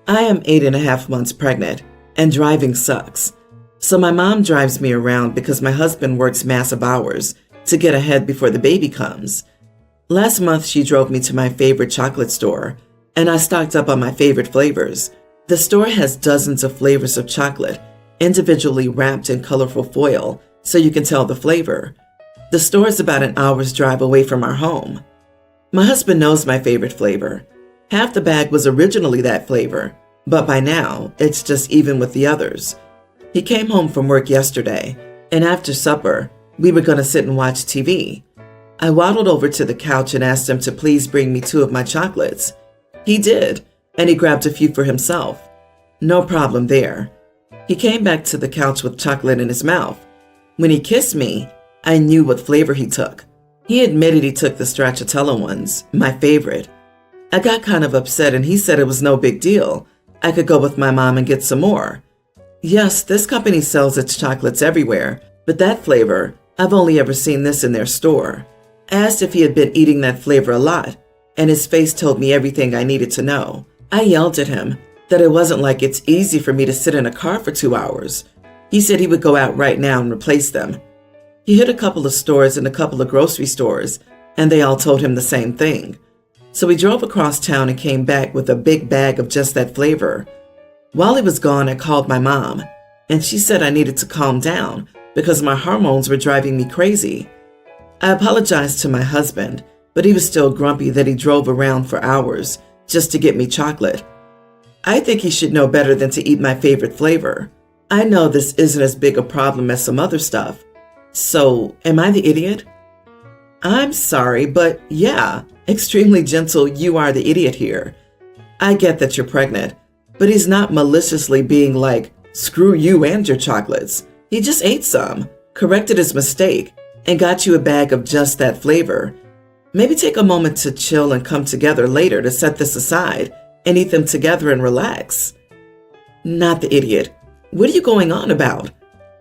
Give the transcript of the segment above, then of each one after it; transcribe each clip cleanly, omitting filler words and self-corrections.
I am 8.5 months pregnant, and driving sucks. So my mom drives me around because my husband works massive hours to get ahead before the baby comes. Last month, she drove me to my favorite chocolate store, and I stocked up on my favorite flavors. The store has dozens of flavors of chocolate, individually wrapped in colorful foil, so you can tell the flavor. The store is about an hour's drive away from our home. My husband knows my favorite flavor. Half the bag was originally that flavor, but by now, it's just even with the others. He came home from work yesterday, and after supper, we were going to sit and watch TV. I waddled over to the couch and asked him to please bring me 2 of my chocolates. He did, and he grabbed a few for himself. No problem there. He came back to the couch with chocolate in his mouth. When he kissed me, I knew what flavor he took. He admitted he took the stracciatella ones, my favorite. I got kind of upset and he said it was no big deal. I could go with my mom and get some more. Yes, this company sells its chocolates everywhere, but that flavor, I've only ever seen this in their store. I asked if he had been eating that flavor a lot, and his face told me everything I needed to know. I yelled at him that it wasn't like it's easy for me to sit in a car for 2 hours. He said he would go out right now and replace them. He hit a couple of stores and a couple of grocery stores, and they all told him the same thing. So he drove across town and came back with a big bag of just that flavor. While he was gone, I called my mom, and she said I needed to calm down because my hormones were driving me crazy. I apologized to my husband, but he was still grumpy that he drove around for hours just to get me chocolate. I think he should know better than to eat my favorite flavor. I know this isn't as big a problem as some other stuff. So, am I the idiot? I'm sorry, but yeah, extremely gentle, you are the idiot here. I get that you're pregnant, but he's not maliciously being like, screw you and your chocolates. He just ate some, corrected his mistake, and got you a bag of just that flavor. Maybe take a moment to chill and come together later to set this aside and eat them together and relax. Not the idiot. What are you going on about?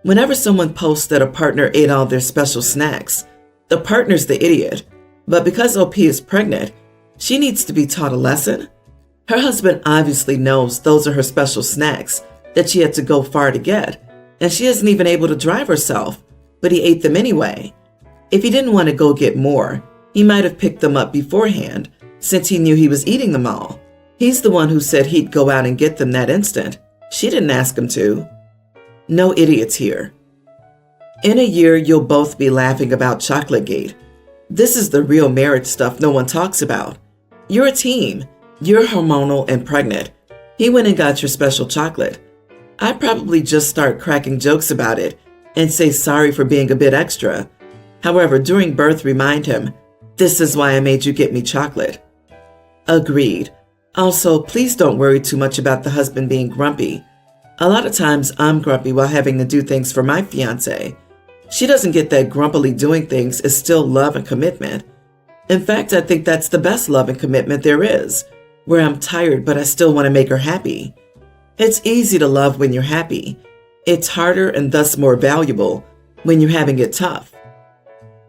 Whenever someone posts that a partner ate all their special snacks, the partner's the idiot. But because OP is pregnant, she needs to be taught a lesson. Her husband obviously knows those are her special snacks that she had to go far to get, and she isn't even able to drive herself, but he ate them anyway. If he didn't want to go get more, he might have picked them up beforehand, since he knew he was eating them all. He's the one who said he'd go out and get them that instant. She didn't ask him to. No idiots here. In a year, you'll both be laughing about Chocolategate. This is the real marriage stuff no one talks about. You're a team. You're hormonal and pregnant. He went and got your special chocolate. I'd probably just start cracking jokes about it and say sorry for being a bit extra. However, during birth, remind him, this is why I made you get me chocolate. Agreed. Also, please don't worry too much about the husband being grumpy. A lot of times I'm grumpy while having to do things for my fiancé. She doesn't get that grumpily doing things is still love and commitment. In fact, I think that's the best love and commitment there is, where I'm tired but I still want to make her happy. It's easy to love when you're happy. It's harder and thus more valuable when you're having it tough.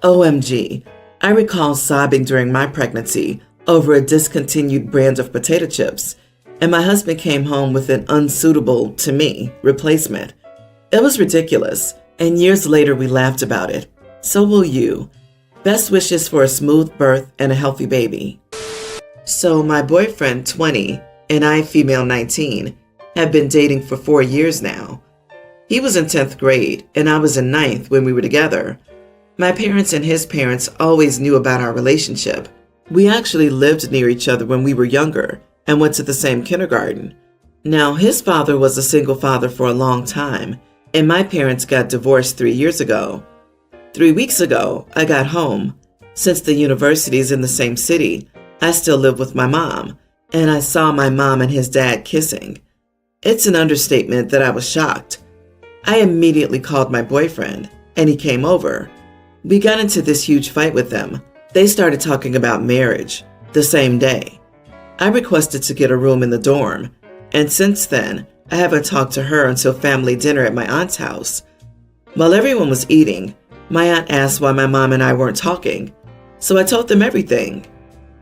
OMG, I recall sobbing during my pregnancy over a discontinued brand of potato chips, and my husband came home with an unsuitable, to me, replacement. It was ridiculous, and years later we laughed about it. So will you. Best wishes for a smooth birth and a healthy baby. So my boyfriend, 20, and I, female 19, have been dating for 4 years now. He was in 10th grade, and I was in 9th when we were together. My parents and his parents always knew about our relationship. We actually lived near each other when we were younger and went to the same kindergarten. Now, his father was a single father for a long time, and my parents got divorced 3 years ago. 3 weeks ago, I got home. Since the university is in the same city, I still live with my mom, and I saw my mom and his dad kissing. It's an understatement that I was shocked. I immediately called my boyfriend, and he came over. We got into this huge fight with them. They started talking about marriage the same day. I requested to get a room in the dorm, and since then, I haven't talked to her until family dinner at my aunt's house. While everyone was eating, my aunt asked why my mom and I weren't talking, so I told them everything.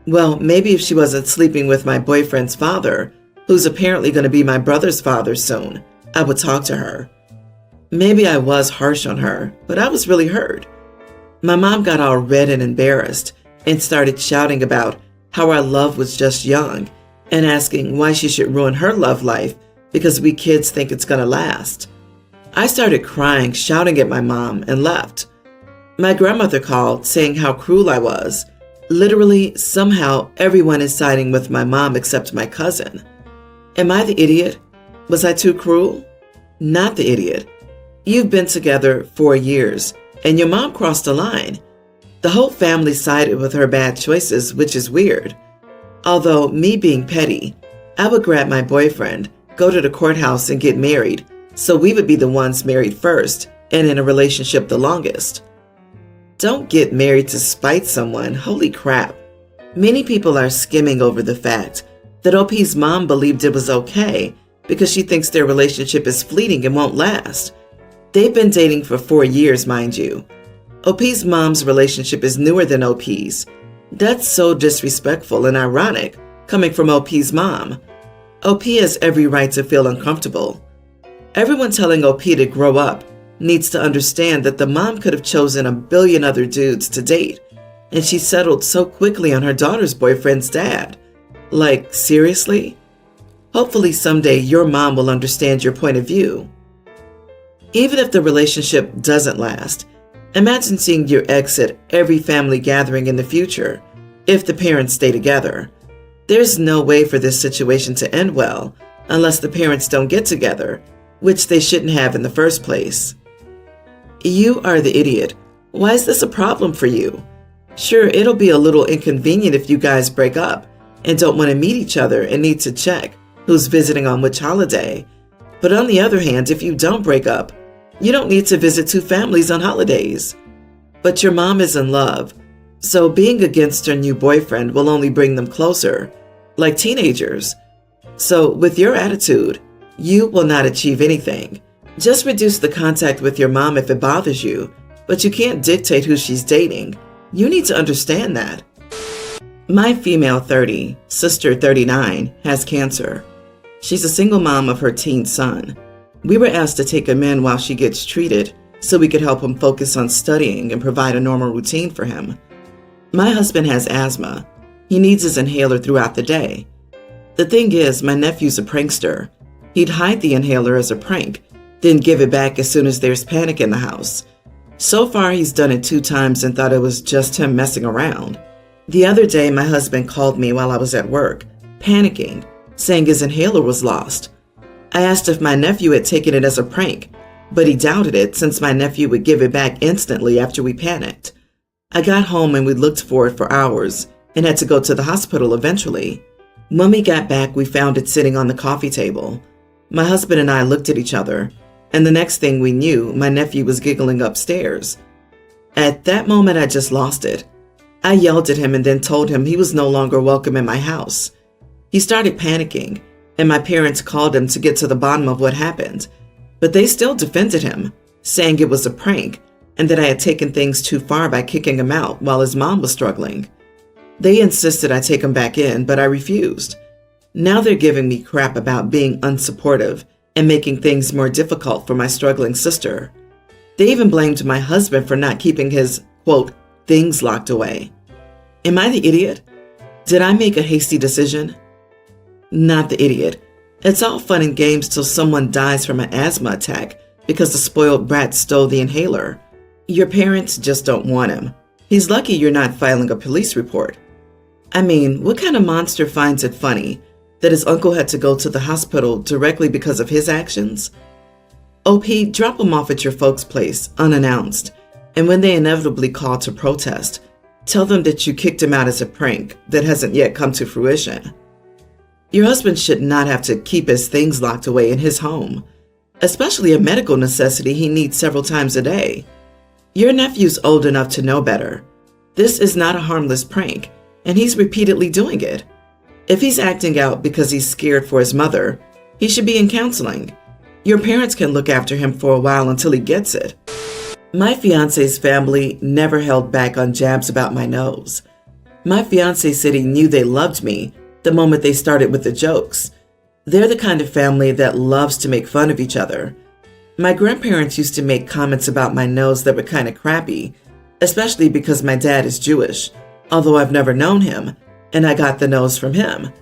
Well, maybe if she wasn't sleeping with my boyfriend's father, who's apparently going to be my brother's father soon, I would talk to her. Maybe I was harsh on her, but I was really hurt. My mom got all red and embarrassed and started shouting about how our love was just young and asking why she should ruin her love life because we kids think it's going to last. I started crying, shouting at my mom, and left. My grandmother called, saying how cruel I was. Literally, somehow, everyone is siding with my mom except my cousin. Am I the idiot? Was I too cruel? Not the idiot. You've been together 4 years, and your mom crossed a line. The whole family sided with her bad choices, which is weird. Although, me being petty, I would grab my boyfriend, go to the courthouse, and get married, so we would be the ones married first and in a relationship the longest. Don't get married to spite someone. Holy crap. Many people are skimming over the fact that OP's mom believed it was okay because she thinks their relationship is fleeting and won't last. They've been dating for 4 years, mind you. OP's mom's relationship is newer than OP's. That's so disrespectful and ironic coming from OP's mom. OP has every right to feel uncomfortable. Everyone telling OP to grow up needs to understand that the mom could have chosen a billion other dudes to date, and she settled so quickly on her daughter's boyfriend's dad. Like, seriously? Hopefully someday your mom will understand your point of view. Even if the relationship doesn't last, imagine seeing your ex at every family gathering in the future, if the parents stay together. There's no way for this situation to end well unless the parents don't get together, which they shouldn't have in the first place. You are the idiot. Why is this a problem for you? Sure, it'll be a little inconvenient if you guys break up and don't want to meet each other and need to check who's visiting on which holiday. But on the other hand, if you don't break up, you don't need to visit two families on holidays. But your mom is in love, so being against her new boyfriend will only bring them closer, like teenagers. So with your attitude, you will not achieve anything. Just reduce the contact with your mom if it bothers you, but you can't dictate who she's dating. You need to understand that. My female 30, sister 39, has cancer. She's a single mom of her teen son. We were asked to take him in while she gets treated so we could help him focus on studying and provide a normal routine for him. My husband has asthma. He needs his inhaler throughout the day. The thing is, my nephew's a prankster. He'd hide the inhaler as a prank, then give it back as soon as there's panic in the house. So far, he's done it 2 times and thought it was just him messing around. The other day, my husband called me while I was at work, panicking, saying his inhaler was lost. I asked if my nephew had taken it as a prank, but he doubted it since my nephew would give it back instantly after we panicked. I got home and we looked for it for hours and had to go to the hospital eventually. When we got back, we found it sitting on the coffee table. My husband and I looked at each other, and the next thing we knew, my nephew was giggling upstairs. At that moment, I just lost it. I yelled at him and then told him he was no longer welcome in my house. He started panicking, and my parents called him to get to the bottom of what happened. But they still defended him, saying it was a prank and that I had taken things too far by kicking him out while his mom was struggling. They insisted I take him back in, but I refused. Now they're giving me crap about being unsupportive and making things more difficult for my struggling sister. They even blamed my husband for not keeping his, quote, things locked away. Am I the idiot? Did I make a hasty decision? Not the idiot. It's all fun and games till someone dies from an asthma attack because the spoiled brat stole the inhaler. Your parents just don't want him. He's lucky you're not filing a police report. I mean, what kind of monster finds it funny that his uncle had to go to the hospital directly because of his actions? OP, drop him off at your folks' place, unannounced, and when they inevitably call to protest, tell them that you kicked him out as a prank that hasn't yet come to fruition. Your husband should not have to keep his things locked away in his home, especially a medical necessity he needs several times a day. Your nephew's old enough to know better. This is not a harmless prank, and he's repeatedly doing it. If he's acting out because he's scared for his mother, he should be in counseling. Your parents can look after him for a while until he gets it. My fiance's family never held back on jabs about my nose. My fiance said he knew they loved me the moment they started with the jokes. They're the kind of family that loves to make fun of each other. My grandparents used to make comments about my nose that were kind of crappy, especially because my dad is Jewish, although I've never known him, and I got the nose from him.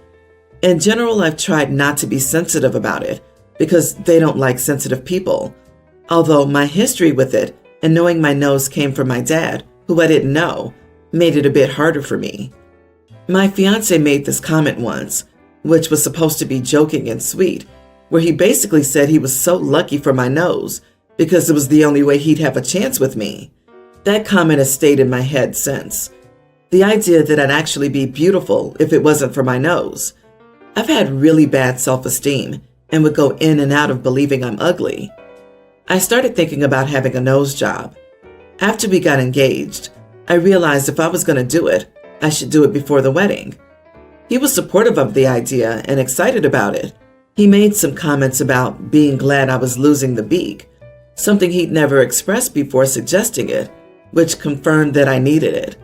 In general, I've tried not to be sensitive about it because they don't like sensitive people, although my history with it and knowing my nose came from my dad, who I didn't know, made it a bit harder for me. My fiance made this comment once, which was supposed to be joking and sweet, where he basically said he was so lucky for my nose because it was the only way he'd have a chance with me. That comment has stayed in my head since. The idea that I'd actually be beautiful if it wasn't for my nose. I've had really bad self-esteem and would go in and out of believing I'm ugly. I started thinking about having a nose job. After we got engaged, I realized if I was going to do it, I should do it before the wedding. He was supportive of the idea and excited about it. He made some comments about being glad I was losing the beak, something he'd never expressed before suggesting it, which confirmed that I needed it.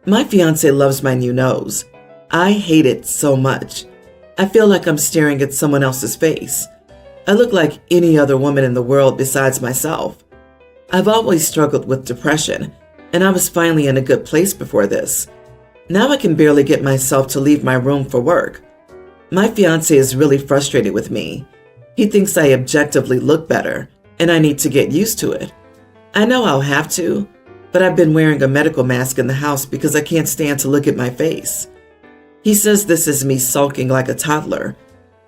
My fiance loves my new nose. I hate it so much. I feel like I'm staring at someone else's face. I look like any other woman in the world besides myself. I've always struggled with depression, and I was finally in a good place before this. Now I can barely get myself to leave my room for work. My fiance is really frustrated with me. He thinks I objectively look better, and I need to get used to it. I know I'll have to, but I've been wearing a medical mask in the house because I can't stand to look at my face. He says this is me sulking like a toddler,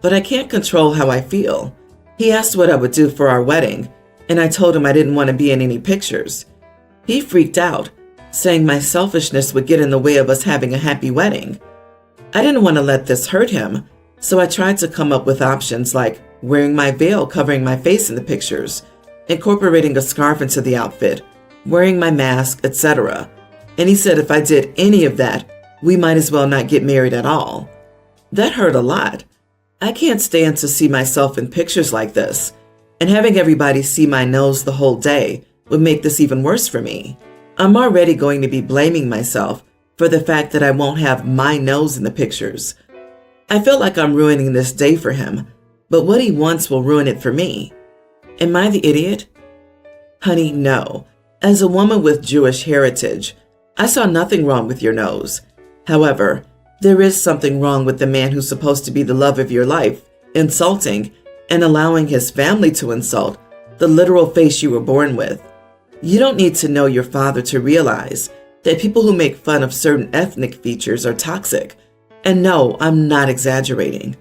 but I can't control how I feel. He asked what I would do for our wedding, and I told him I didn't want to be in any pictures. He freaked out, saying my selfishness would get in the way of us having a happy wedding. I didn't want to let this hurt him, so I tried to come up with options like wearing my veil covering my face in the pictures, incorporating a scarf into the outfit, wearing my mask, etc. And he said if I did any of that, we might as well not get married at all. That hurt a lot. I can't stand to see myself in pictures like this, and having everybody see my nose the whole day would make this even worse for me. I'm already going to be blaming myself for the fact that I won't have my nose in the pictures. I feel like I'm ruining this day for him, but what he wants will ruin it for me. Am I the idiot? Honey, no. As a woman with Jewish heritage, I saw nothing wrong with your nose. However, there is something wrong with the man who's supposed to be the love of your life, insulting and allowing his family to insult the literal face you were born with. You don't need to know your father to realize that people who make fun of certain ethnic features are toxic. And no, I'm not exaggerating.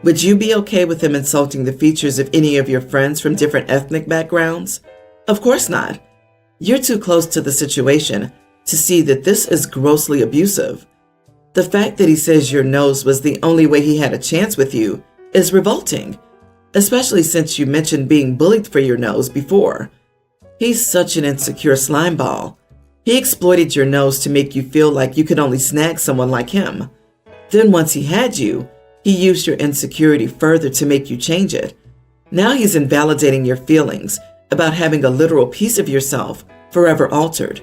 Would you be okay with him insulting the features of any of your friends from different ethnic backgrounds? Of course not. You're too close to the situation to see that this is grossly abusive. The fact that he says your nose was the only way he had a chance with you is revolting, especially since you mentioned being bullied for your nose before. He's such an insecure slimeball. He exploited your nose to make you feel like you could only snag someone like him. Then once he had you, he used your insecurity further to make you change it. Now he's invalidating your feelings about having a literal piece of yourself forever altered.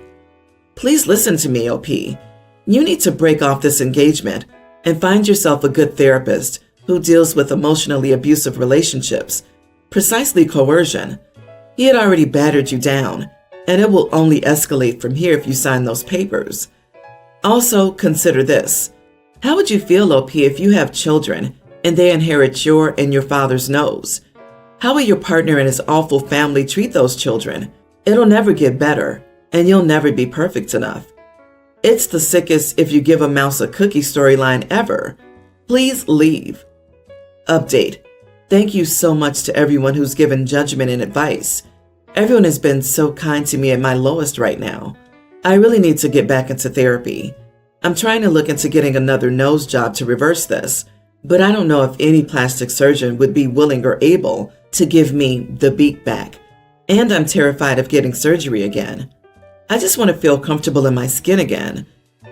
Please listen to me, OP. You need to break off this engagement and find yourself a good therapist who deals with emotionally abusive relationships, precisely coercion. He had already battered you down, and it will only escalate from here if you sign those papers. Also, consider this. How would you feel, OP, if you have children and they inherit your and your father's nose? How will your partner and his awful family treat those children? It'll never get better, and you'll never be perfect enough. It's the sickest if you give a mouse a cookie storyline ever. Please leave. Update. Thank you so much to everyone who's given judgment and advice. Everyone has been so kind to me at my lowest right now. I really need to get back into therapy. I'm trying to look into getting another nose job to reverse this, but I don't know if any plastic surgeon would be willing or able to give me the beak back. And I'm terrified of getting surgery again. I just want to feel comfortable in my skin again.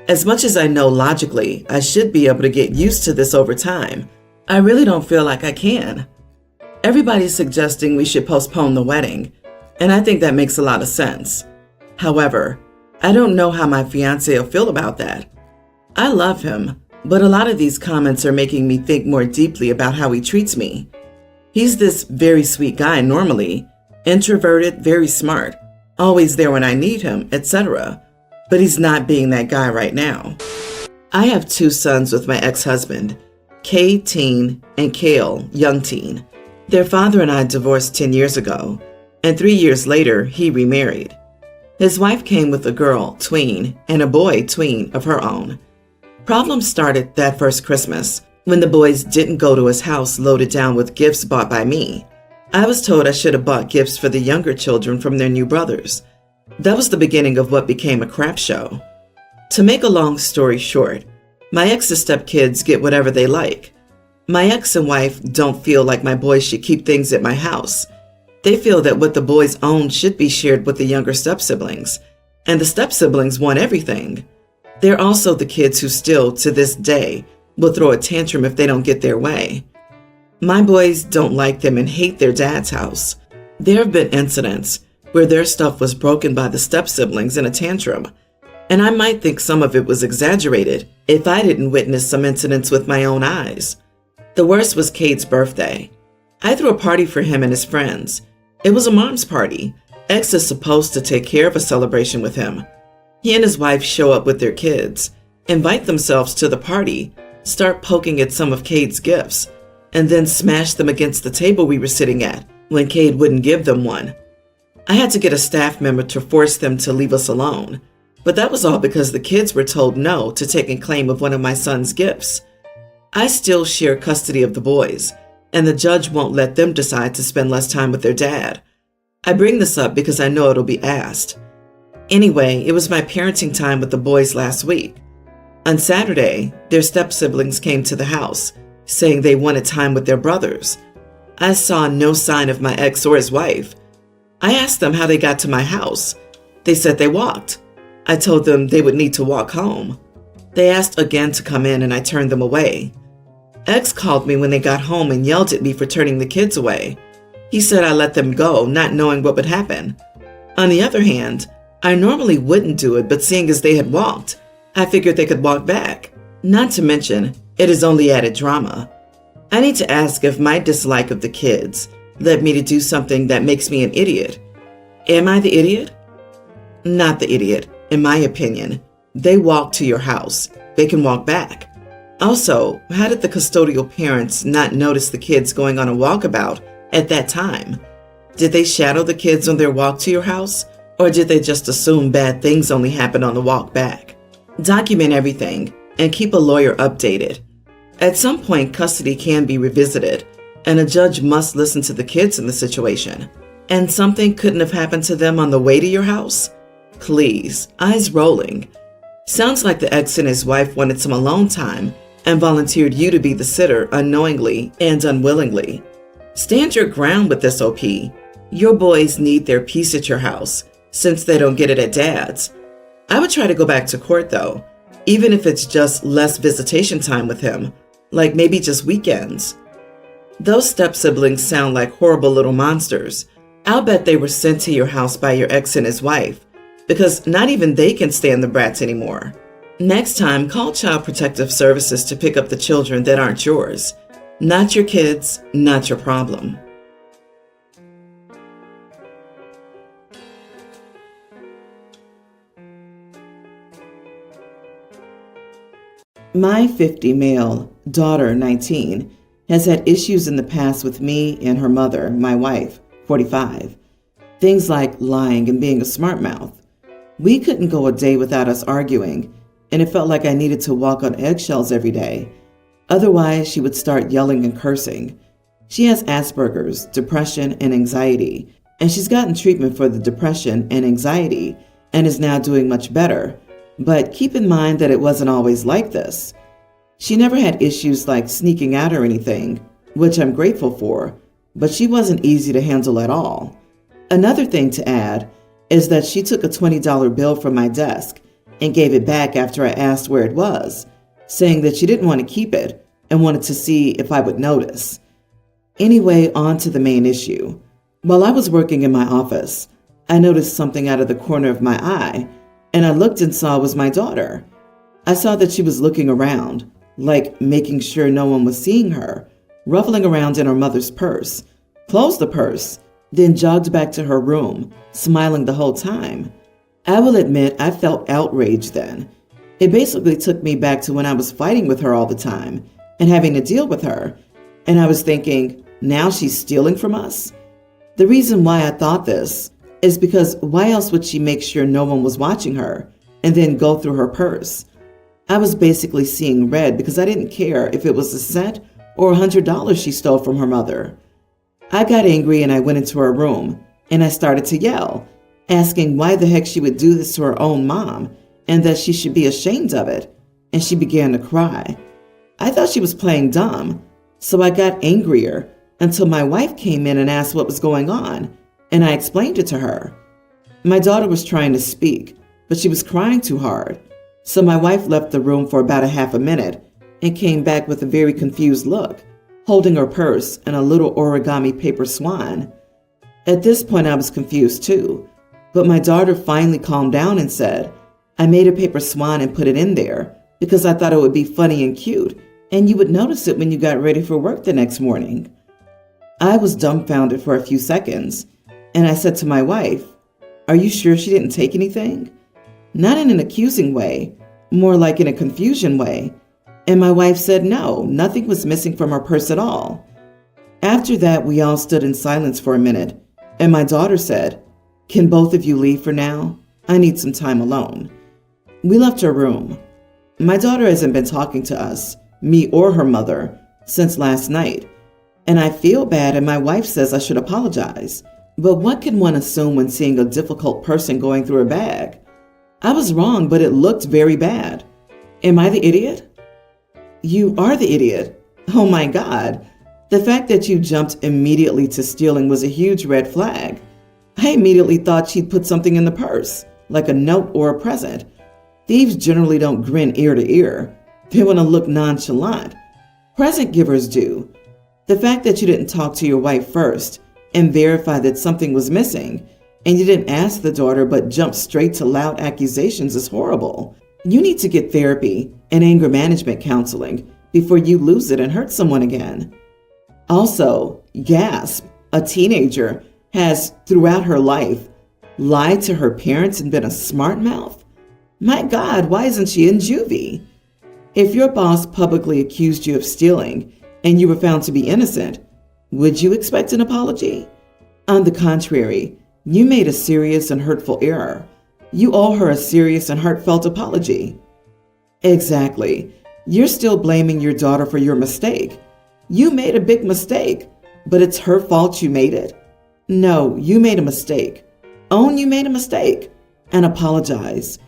As much as I know logically I should be able to get used to this over time, I really don't feel like I can. Everybody's suggesting we should postpone the wedding, and I think that makes a lot of sense. However, I don't know how my fiancé will feel about that. I love him, But a lot of these comments are making me think more deeply about how he treats me. He's this very sweet guy normally, introverted, very smart, always there when I need him, etc. But he's not being that guy right now. I have 2 sons with my ex-husband, Cade teen and Kale young teen. Their father and I divorced 10 years ago, and 3 years later, he remarried. His wife came with a girl, tween, and a boy, tween, of her own. Problems started that first Christmas when the boys didn't go to his house loaded down with gifts bought by me. I was told I should have bought gifts for the younger children from their new brothers. That was the beginning of what became a crap show. To make a long story short, my ex's stepkids get whatever they like. My ex and wife don't feel like my boys should keep things at my house. They feel that what the boys own should be shared with the younger step-siblings, and the step-siblings want everything. They're also the kids who still, to this day, will throw a tantrum if they don't get their way. My boys don't like them and hate their dad's house. There have been incidents where their stuff was broken by the step-siblings in a tantrum, and I might think some of it was exaggerated if I didn't witness some incidents with my own eyes. The worst was Cade's birthday. I threw a party for him and his friends. It was a mom's party. Ex is supposed to take care of a celebration with him. He and his wife show up with their kids, invite themselves to the party, start poking at some of Cade's gifts, and then smash them against the table we were sitting at when Cade wouldn't give them one. I had to get a staff member to force them to leave us alone, but that was all because the kids were told no to taking claim of one of my son's gifts. I still share custody of the boys, and the judge won't let them decide to spend less time with their dad. I bring this up because I know it'll be asked. Anyway, it was my parenting time with the boys last week. On Saturday, their step-siblings came to the house, saying they wanted time with their brothers. I saw no sign of my ex or his wife. I asked them how they got to my house. They said they walked. I told them they would need to walk home. They asked again to come in and I turned them away. Ex called me when they got home and yelled at me for turning the kids away. He said I let them go, not knowing what would happen. On the other hand, I normally wouldn't do it, but seeing as they had walked, I figured they could walk back. Not to mention, it is only added drama. I need to ask if my dislike of the kids led me to do something that makes me an idiot. Am I the idiot? Not the idiot, in my opinion. They walk to your house. They can walk back. Also, how did the custodial parents not notice the kids going on a walkabout at that time? Did they shadow the kids on their walk to your house? Or did they just assume bad things only happen on the walk back? Document everything and keep a lawyer updated. At some point, custody can be revisited, and a judge must listen to the kids in the situation. And something couldn't have happened to them on the way to your house? Please, eyes rolling. Sounds like the ex and his wife wanted some alone time and volunteered you to be the sitter unknowingly and unwillingly. Stand your ground with this OP. Your boys need their peace at your house, since they don't get it at dad's. I would try to go back to court though, even if it's just less visitation time with him, like maybe just weekends. Those step-siblings sound like horrible little monsters. I'll bet they were sent to your house by your ex and his wife, because not even they can stand the brats anymore. Next time, call Child Protective Services to pick up the children that aren't yours. Not your kids, not your problem. My 50 male, daughter 19, has had issues in the past with me and her mother, my wife, 45. Things like lying and being a smart mouth. We couldn't go a day without us arguing, and it felt like I needed to walk on eggshells every day. Otherwise, she would start yelling and cursing. She has Asperger's, depression, and anxiety, and she's gotten treatment for the depression and anxiety and is now doing much better. But keep in mind that it wasn't always like this. She never had issues like sneaking out or anything, which I'm grateful for, but she wasn't easy to handle at all. Another thing to add is that she took a $20 bill from my desk and gave it back after I asked where it was, saying that she didn't want to keep it and wanted to see if I would notice. Anyway, on to the main issue. While I was working in my office, I noticed something out of the corner of my eye, and I looked and saw it was my daughter. I saw that she was looking around, like making sure no one was seeing her, ruffling around in her mother's purse, closed the purse, then jogged back to her room, smiling the whole time. I will admit I felt outraged then. It basically took me back to when I was fighting with her all the time and having to deal with her. And I was thinking, now she's stealing from us? The reason why I thought this is because why else would she make sure no one was watching her and then go through her purse? I was basically seeing red because I didn't care if it was a cent or $100 she stole from her mother. I got angry and I went into her room and I started to yell, asking why the heck she would do this to her own mom and that she should be ashamed of it. And she began to cry. I thought she was playing dumb, so I got angrier until my wife came in and asked what was going on, and I explained it to her. My daughter was trying to speak, but she was crying too hard, so my wife left the room for about a half a minute and came back with a very confused look, holding her purse and a little origami paper swan. At this point, I was confused too, but my daughter finally calmed down and said, I made a paper swan and put it in there because I thought it would be funny and cute, and you would notice it when you got ready for work the next morning. I was dumbfounded for a few seconds, and I said to my wife, Are you sure she didn't take anything? Not in an accusing way, more like in a confusion way. And my wife said no, nothing was missing from her purse at all. After that, we all stood in silence for a minute, and my daughter said, Can both of you leave for now? I need some time alone. We left her room. My daughter hasn't been talking to us, me or her mother, since last night. And I feel bad, and my wife says I should apologize. But what can one assume when seeing a difficult person going through a bag? I was wrong, but it looked very bad. Am I the idiot? You are the idiot. Oh my God. The fact that you jumped immediately to stealing was a huge red flag. I immediately thought she'd put something in the purse, like a note or a present. Thieves generally don't grin ear to ear. They want to look nonchalant. Present givers do. The fact that you didn't talk to your wife first and verify that something was missing, and you didn't ask the daughter but jumped straight to loud accusations is horrible. You need to get therapy and anger management counseling before you lose it and hurt someone again. Also, gasp, a teenager has, throughout her life, lied to her parents and been a smart mouth? My God, why isn't she in juvie? If your boss publicly accused you of stealing and you were found to be innocent, would you expect an apology? On the contrary, you made a serious and hurtful error. You owe her a serious and heartfelt apology. Exactly. You're still blaming your daughter for your mistake. You made a big mistake, but it's her fault you made it? No, you made a mistake. Own you made a mistake and apologize.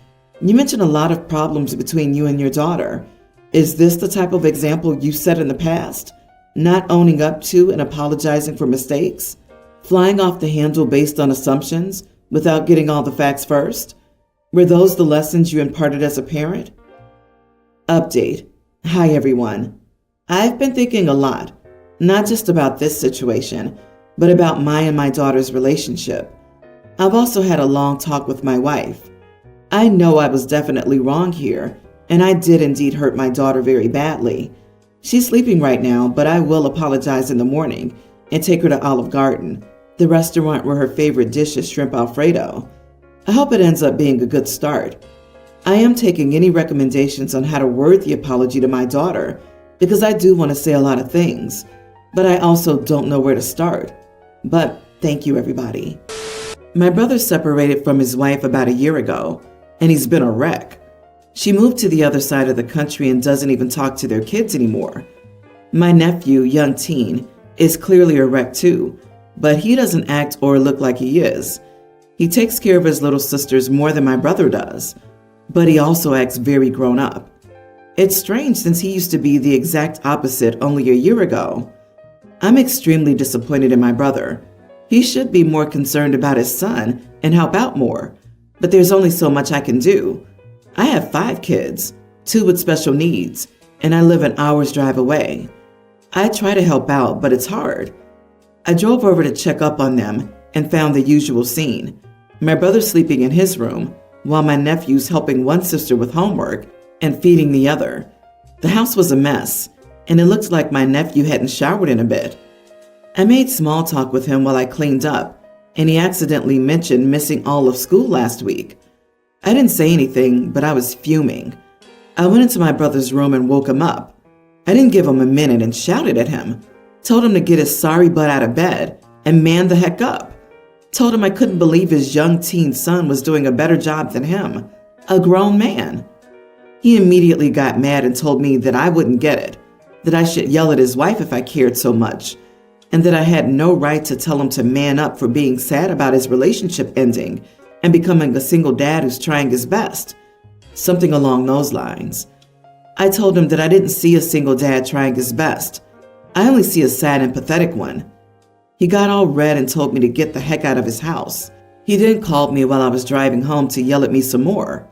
You mentioned a lot of problems between you and your daughter. Is this the type of example you set in the past? Not owning up to and apologizing for mistakes? Flying off the handle based on assumptions without getting all the facts first? Were those the lessons you imparted as a parent? Update. Hi, everyone. I've been thinking a lot, not just about this situation, but about my and my daughter's relationship. I've also had a long talk with my wife. I know I was definitely wrong here, and I did indeed hurt my daughter very badly. She's sleeping right now, but I will apologize in the morning and take her to Olive Garden, the restaurant where her favorite dish is shrimp Alfredo. I hope it ends up being a good start. I am taking any recommendations on how to word the apology to my daughter because I do want to say a lot of things, but I also don't know where to start. But thank you, everybody. My brother separated from his wife about a year ago, and he's been a wreck. She moved to the other side of the country and doesn't even talk to their kids anymore. My nephew, young teen, is clearly a wreck too, but he doesn't act or look like he is. He takes care of his little sisters more than my brother does, but he also acts very grown up. It's strange since he used to be the exact opposite only a year ago. I'm extremely disappointed in my brother. He should be more concerned about his son and help out more, but there's only so much I can do. I have 5 kids, 2 with special needs, and I live an hour's drive away. I try to help out, but it's hard. I drove over to check up on them and found the usual scene. My brother sleeping in his room, while my nephew's helping one sister with homework and feeding the other. The house was a mess, and it looked like my nephew hadn't showered in a bit. I made small talk with him while I cleaned up, and he accidentally mentioned missing all of school last week. I didn't say anything, but I was fuming. I went into my brother's room and woke him up. I didn't give him a minute and shouted at him. Told him to get his sorry butt out of bed and man the heck up. Told him I couldn't believe his young teen son was doing a better job than him, a grown man. He immediately got mad and told me that I wouldn't get it, that I should yell at his wife if I cared so much, and that I had no right to tell him to man up for being sad about his relationship ending and becoming a single dad who's trying his best. Something along those lines. I told him that I didn't see a single dad trying his best. I only see a sad and pathetic one. He got all red and told me to get the heck out of his house. He then called me while I was driving home to yell at me some more.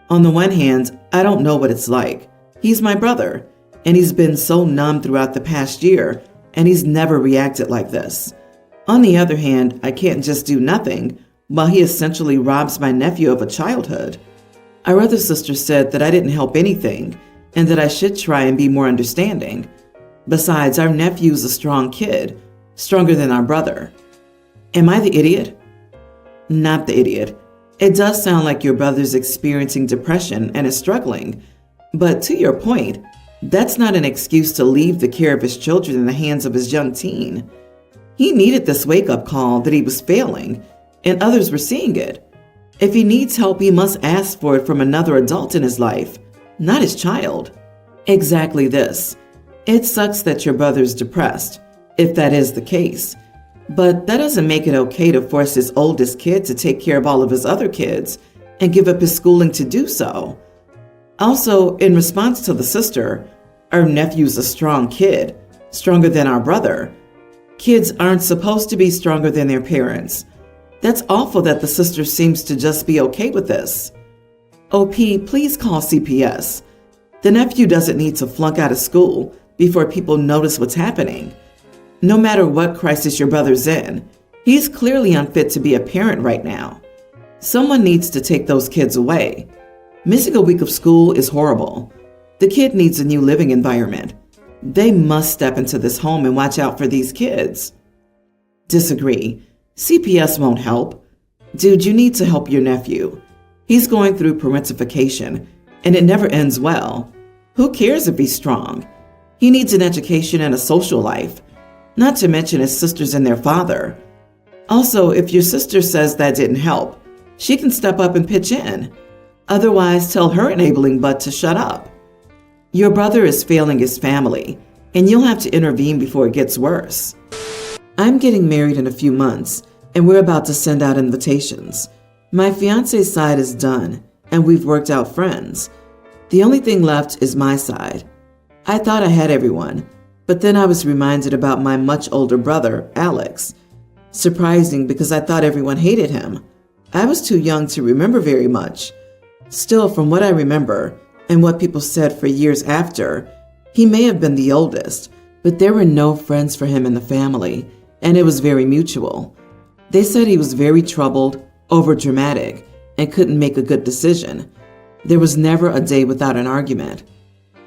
On the one hand, I don't know what it's like. He's my brother, and he's been so numb throughout the past year, and he's never reacted like this. On the other hand, I can't just do nothing while he essentially robs my nephew of a childhood. Our other sister said that I didn't help anything, and that I should try and be more understanding. Besides, our nephew's a strong kid, stronger than our brother. Am I the idiot? Not the idiot. It does sound like your brother's experiencing depression and is struggling. But to your point, that's not an excuse to leave the care of his children in the hands of his young teen. He needed this wake-up call that he was failing, and others were seeing it. If he needs help, he must ask for it from another adult in his life, not his child. Exactly this. It sucks that your brother's depressed, if that is the case. But that doesn't make it okay to force his oldest kid to take care of all of his other kids and give up his schooling to do so. Also, in response to the sister, our nephew's a strong kid, stronger than our brother. Kids aren't supposed to be stronger than their parents. That's awful that the sister seems to just be okay with this. OP, please call CPS. The nephew doesn't need to flunk out of school before people notice what's happening. No matter what crisis your brother's in, he's clearly unfit to be a parent right now. Someone needs to take those kids away. Missing a week of school is horrible. The kid needs a new living environment. They must step into this home and watch out for these kids. Disagree. CPS won't help. Dude, you need to help your nephew. He's going through parentification, and it never ends well. Who cares if he's strong? He needs an education and a social life. Not to mention his sisters and their father. Also, if your sister says that didn't help, she can step up and pitch in. Otherwise, tell her enabling butt to shut up. Your brother is failing his family, and you'll have to intervene before it gets worse. I'm getting married in a few months, and we're about to send out invitations. My fiance's side is done, and we've worked out friends. The only thing left is my side. I thought I had everyone, but then I was reminded about my much older brother, Alex. Surprising because I thought everyone hated him. I was too young to remember very much. Still, from what I remember, and what people said for years after, he may have been the oldest, but there were no friends for him in the family, and it was very mutual. They said he was very troubled, overdramatic, and couldn't make a good decision. There was never a day without an argument.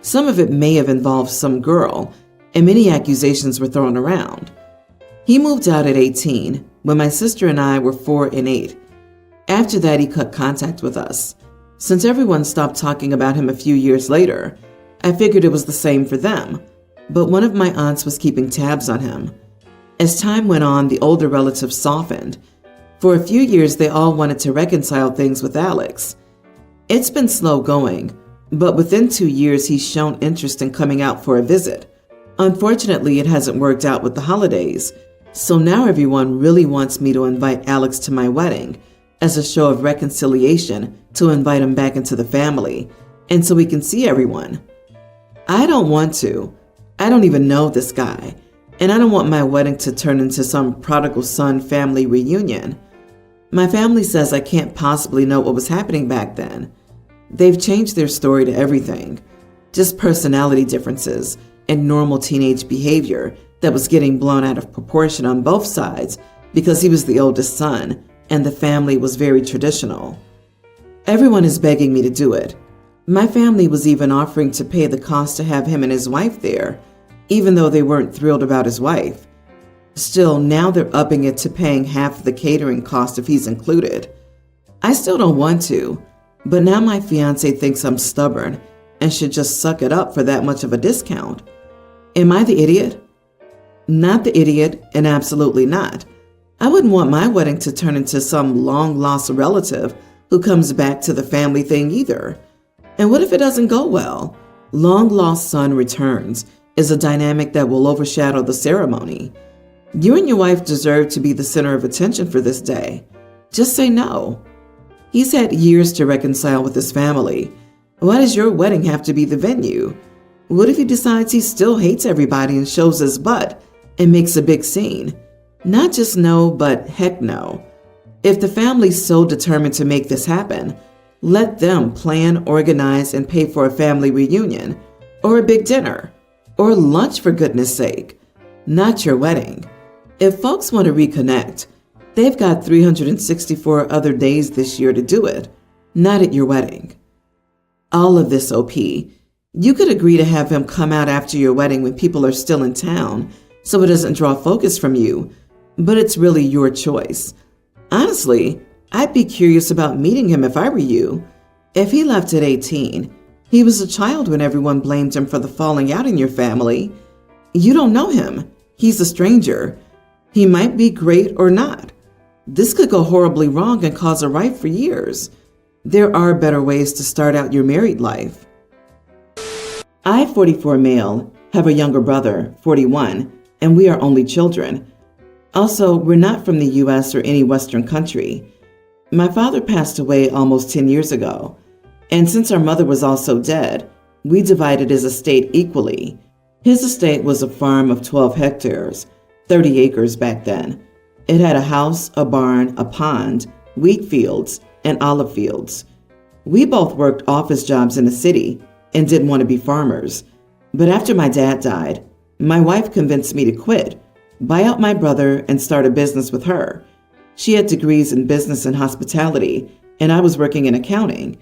Some of it may have involved some girl, and many accusations were thrown around. He moved out at 18, when my sister and I were 4 and 8. After that, he cut contact with us. Since everyone stopped talking about him a few years later, I figured it was the same for them, but one of my aunts was keeping tabs on him. As time went on, the older relatives softened. For a few years, they all wanted to reconcile things with Alex. It's been slow going, but within 2 years, he's shown interest in coming out for a visit. Unfortunately, it hasn't worked out with the holidays, so now everyone really wants me to invite Alex to my wedding as a show of reconciliation, to invite him back into the family, and so we can see everyone. I don't want to. I don't even know this guy, and I don't want my wedding to turn into some prodigal son family reunion. My family says I can't possibly know what was happening back then. They've changed their story to everything, just personality differences and normal teenage behavior that was getting blown out of proportion on both sides because he was the oldest son and the family was very traditional. Everyone is begging me to do it. My family was even offering to pay the cost to have him and his wife there, even though they weren't thrilled about his wife. Still, now they're upping it to paying half of the catering cost if he's included. I still don't want to, but now my fiance thinks I'm stubborn and should just suck it up for that much of a discount. Am I the idiot? Not the idiot, and absolutely not. I wouldn't want my wedding to turn into some long-lost relative who comes back to the family thing either. And what if it doesn't go well? Long-lost son returns is a dynamic that will overshadow the ceremony. You and your wife deserve to be the center of attention for this day. Just say no. He's had years to reconcile with his family. Why does your wedding have to be the venue? What if he decides he still hates everybody and shows his butt and makes a big scene? Not just no, but heck no. If the family's so determined to make this happen, let them plan, organize, and pay for a family reunion, or a big dinner, or lunch for goodness sake. Not your wedding. If folks want to reconnect, they've got 364 other days this year to do it, not at your wedding. All of this, OP. You could agree to have him come out after your wedding when people are still in town so it doesn't draw focus from you, but it's really your choice. Honestly, I'd be curious about meeting him if I were you. If he left at 18, he was a child when everyone blamed him for the falling out in your family. You don't know him. He's a stranger. He might be great or not. This could go horribly wrong and cause a rift for years. There are better ways to start out your married life. I, 44 male, have a younger brother, 41, and we are only children. Also, we're not from the U.S. or any Western country. My father passed away almost 10 years ago, and since our mother was also dead, we divided his estate equally. His estate was a farm of 12 hectares, 30 acres back then. It had a house, a barn, a pond, wheat fields, and olive fields. We both worked office jobs in the city and didn't want to be farmers. But after my dad died, my wife convinced me to quit, buy out my brother, and start a business with her. She had degrees in business and hospitality, and I was working in accounting.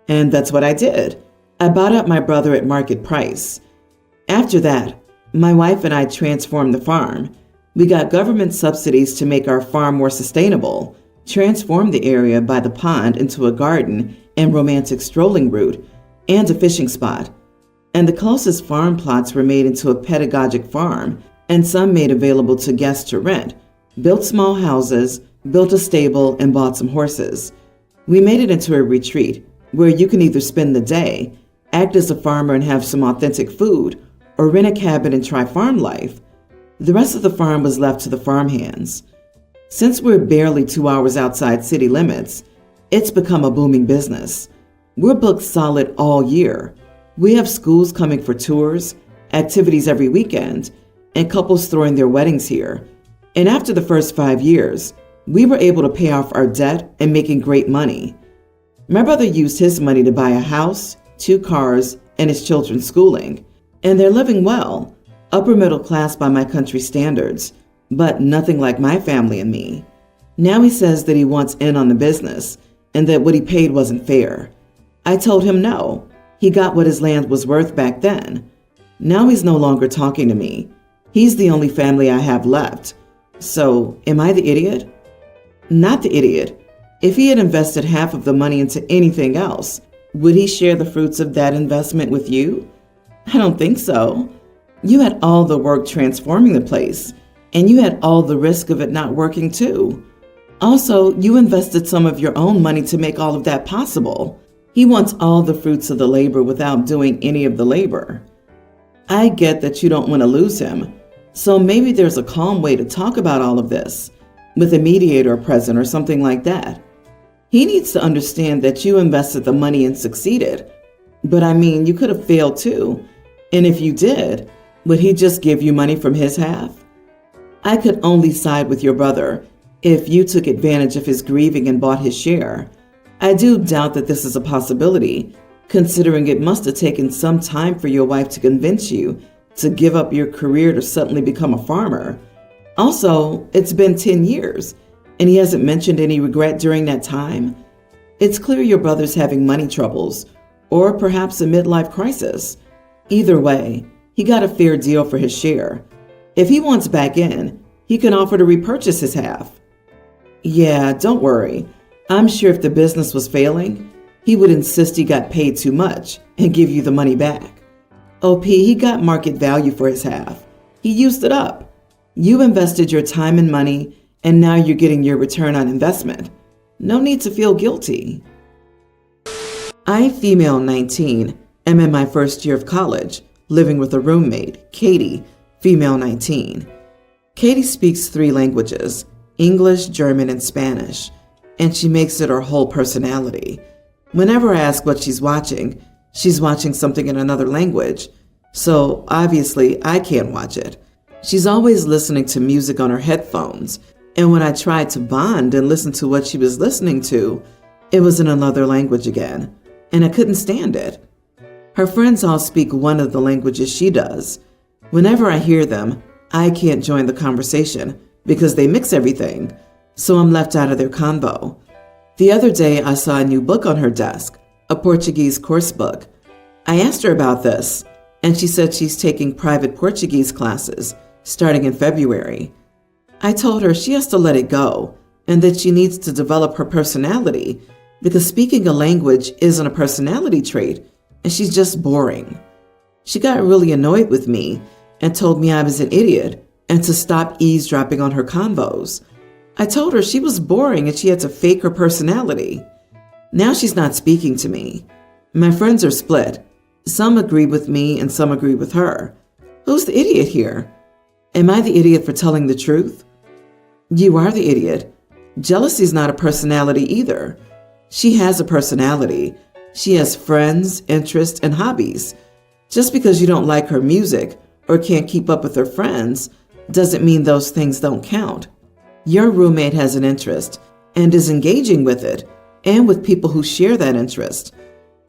And that's what I did. I bought out my brother at market price. After that, my wife and I transformed the farm. We got government subsidies to make our farm more sustainable, transformed the area by the pond into a garden and romantic strolling route, and a fishing spot. And the closest farm plots were made into a pedagogic farm, and some made available to guests to rent, built small houses, built a stable, and bought some horses. We made it into a retreat where you can either spend the day, act as a farmer and have some authentic food, or rent a cabin and try farm life. The rest of the farm was left to the farmhands. Since we're barely 2 hours outside city limits, it's become a booming business. We're booked solid all year. We have schools coming for tours, activities every weekend, and couples throwing their weddings here. And after the first 5 years, we were able to pay off our debt and making great money. My brother used his money to buy a house, 2 cars, and his children's schooling. And they're living well, upper middle class by my country standards, but nothing like my family and me. Now he says that he wants in on the business and that what he paid wasn't fair. I told him no. He got what his land was worth back then. Now he's no longer talking to me. He's the only family I have left. So, am I the idiot? Not the idiot. If he had invested half of the money into anything else, would he share the fruits of that investment with you? I don't think so. You had all the work transforming the place, and you had all the risk of it not working too. Also, you invested some of your own money to make all of that possible. He wants all the fruits of the labor without doing any of the labor. I get that you don't want to lose him, so maybe there's a calm way to talk about all of this, with a mediator present or something like that. He needs to understand that you invested the money and succeeded. But I mean, you could have failed too. And if you did, would he just give you money from his half? I could only side with your brother if you took advantage of his grieving and bought his share. I do doubt that this is a possibility, considering it must have taken some time for your wife to convince you to give up your career to suddenly become a farmer. Also, it's been 10 years, and he hasn't mentioned any regret during that time. It's clear your brother's having money troubles, or perhaps a midlife crisis. Either way, he got a fair deal for his share. If he wants back in, he can offer to repurchase his half. Yeah, don't worry. I'm sure if the business was failing, he would insist he got paid too much and give you the money back. OP, he got market value for his half. He used it up. You invested your time and money, and now you're getting your return on investment. No need to feel guilty. I, female 19, am in my first year of college, living with a roommate, Katie, female 19. Katie speaks 3 languages, English, German, and Spanish, and she makes it her whole personality. Whenever I ask what she's watching something in another language, so obviously I can't watch it. She's always listening to music on her headphones, and when I tried to bond and listen to what she was listening to, it was in another language again, and I couldn't stand it. Her friends all speak one of the languages she does. Whenever I hear them, I can't join the conversation because they mix everything, so I'm left out of their convo. The other day, I saw a new book on her desk, a Portuguese course book. I asked her about this, and she said she's taking private Portuguese classes starting in February. I told her she has to let it go and that she needs to develop her personality because speaking a language isn't a personality trait and she's just boring. She got really annoyed with me and told me I was an idiot and to stop eavesdropping on her convos. I told her she was boring and she had to fake her personality. Now she's not speaking to me. My friends are split. Some agree with me and some agree with her. Who's the idiot here? Am I the idiot for telling the truth? You are the idiot. Jealousy is not a personality either. She has a personality. She has friends, interests, and hobbies. Just because you don't like her music or can't keep up with her friends doesn't mean those things don't count. Your roommate has an interest and is engaging with it and with people who share that interest.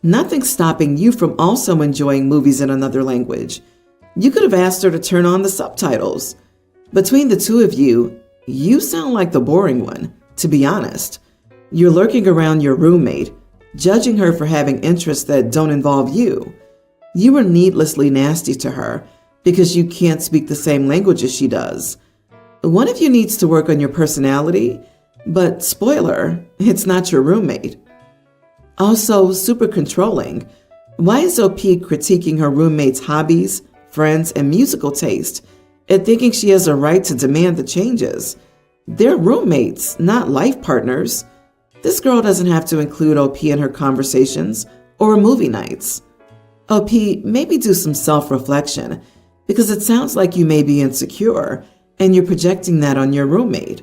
Nothing's stopping you from also enjoying movies in another language. You could have asked her to turn on the subtitles. Between the two of you, you sound like the boring one, to be honest. You're lurking around your roommate, judging her for having interests that don't involve you. You were needlessly nasty to her because you can't speak the same language as she does. One of you needs to work on your personality, but spoiler, it's not your roommate. Also, super controlling. Why is OP critiquing her roommate's hobbies, friends, and musical taste and thinking she has a right to demand the changes? They're roommates, not life partners. This girl doesn't have to include OP in her conversations or movie nights. OP, maybe do some self-reflection because it sounds like you may be insecure and you're projecting that on your roommate.